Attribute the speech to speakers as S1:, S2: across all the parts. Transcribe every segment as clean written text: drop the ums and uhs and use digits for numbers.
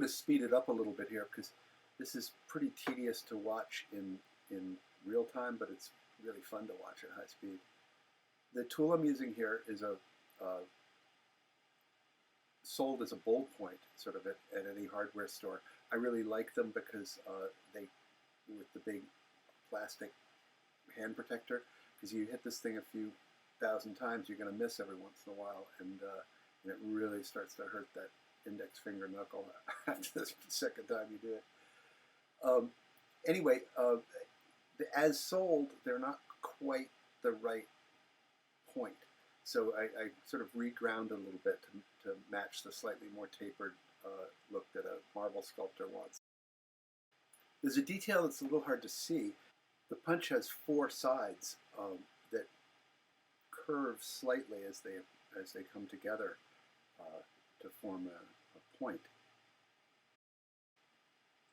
S1: going to speed it up a little bit here because this is pretty tedious to watch in real time, but it's really fun to watch at high speed. The tool I'm using here is sold as a bolt point, sort of at any hardware store. I really like them because they, with the big plastic hand protector, because you hit this thing a few thousand times, you're going to miss every once in a while, and it really starts to hurt that index finger knuckle after the second time you do it. Anyway, as sold, they're not quite the right point. So I sort of reground a little bit to match the slightly more tapered look that a marble sculptor wants. There's a detail that's a little hard to see. The punch has four sides that curve slightly as they come together to form a point.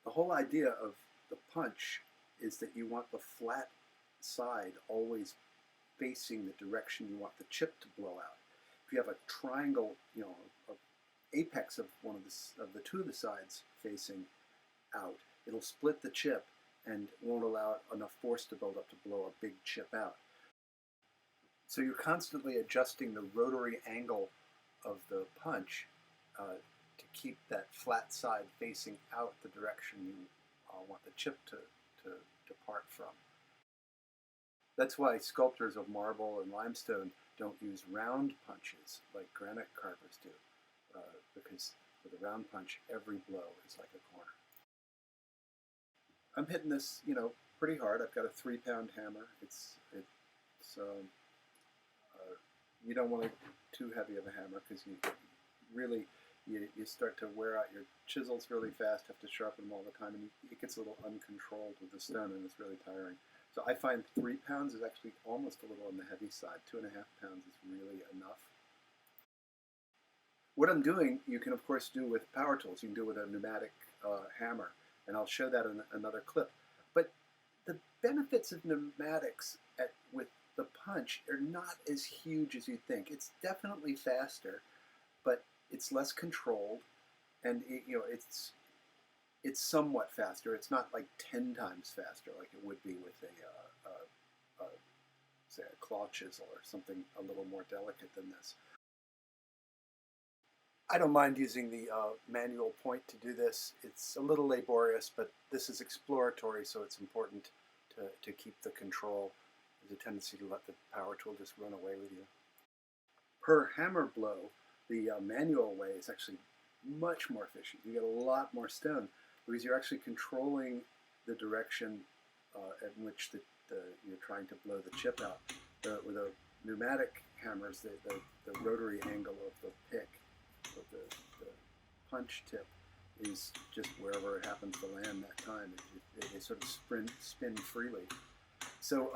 S1: The whole idea of the punch is that you want the flat side always facing the direction you want the chip to blow out. If you have a triangle, you know, a apex of one of the two of the sides facing out, it'll split the chip and won't allow enough force to build up to blow a big chip out. So you're constantly adjusting the rotary angle of the punch to keep that flat side facing out the direction you want the chip to depart from. That's why sculptors of marble and limestone don't use round punches like granite carvers do, because with a round punch, every blow is like a corner. I'm hitting this, you know, pretty hard. I've got a 3-pound hammer. You don't want too heavy of a hammer because you start to wear out your chisels really fast, have to sharpen them all the time, and it gets a little uncontrolled with the stone, and it's really tiring. So I find 3 pounds is actually almost a little on the heavy side. 2.5 pounds is really enough. What I'm doing, you can of course do with power tools. You can do it with a pneumatic hammer, and I'll show that in another clip. But the benefits of pneumatics with the punch are not as huge as you think. It's definitely faster, but it's less controlled, and it's somewhat faster. It's not like 10 times faster like it would be with say a claw chisel or something a little more delicate than this. I don't mind using the manual point to do this. It's a little laborious, but this is exploratory, so it's important to keep the control. There's a tendency to let the power tool just run away with you. Per hammer blow, the manual way is actually much more efficient. You get a lot more stone because you're actually controlling the direction in which you're trying to blow the chip out. With the pneumatic hammers, the rotary angle of the pick, of the punch tip, is just wherever it happens to land that time. They sort of spin freely. So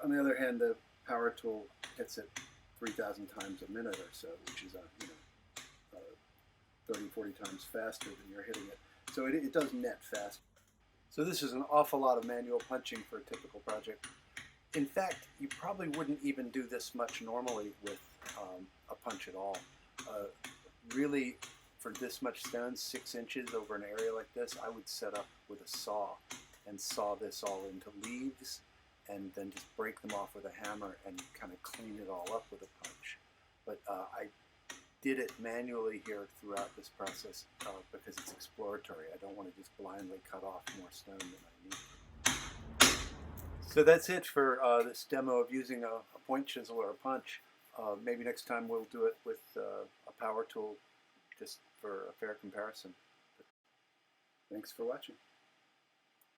S1: on the other hand, the power tool hits it 3,000 times a minute or so, which is 30, 40 times faster than you're hitting it. So it does net fast. So this is an awful lot of manual punching for a typical project. In fact, you probably wouldn't even do this much normally with a punch at all. Really, for this much stone, 6 inches over an area like this, I would set up with a saw and saw this all into leaves and then just break them off with a hammer and kind of clean it all up with a punch. But I did it manually here throughout this process because it's exploratory. I don't want to just blindly cut off more stone than I need. So that's it for this demo of using a point chisel or a punch. Maybe next time we'll do it with a power tool just for a fair comparison. Thanks for watching.